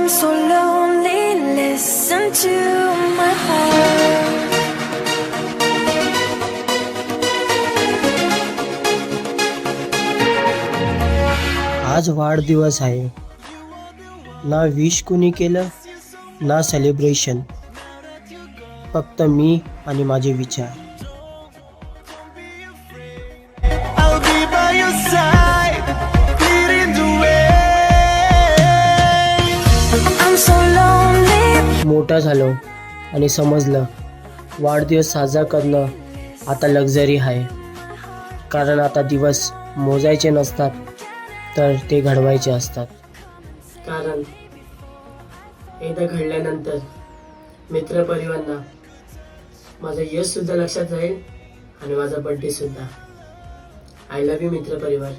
so lonely, listen to my heart. आज वाढदिवस आहे. ना विश कुणी केलं ना सेलिब्रेशन, फक्त मी आणि माझे विचार. I'll be by your side, leading the way. I'm so lonely. मोठा झालो आणि समजलं वाढदिवस साजरा करणं आता लक्झरी आहे. कारण आता दिवस मोजायचे नसतात तर ते घडवायचे असतात. कारण एकदा घडल्यानंतर मित्रपरिवारांना माझं यशसुद्धा लक्षात राहील आणि माझा बड्डेसुद्धा. I love you मित्रपरिवार.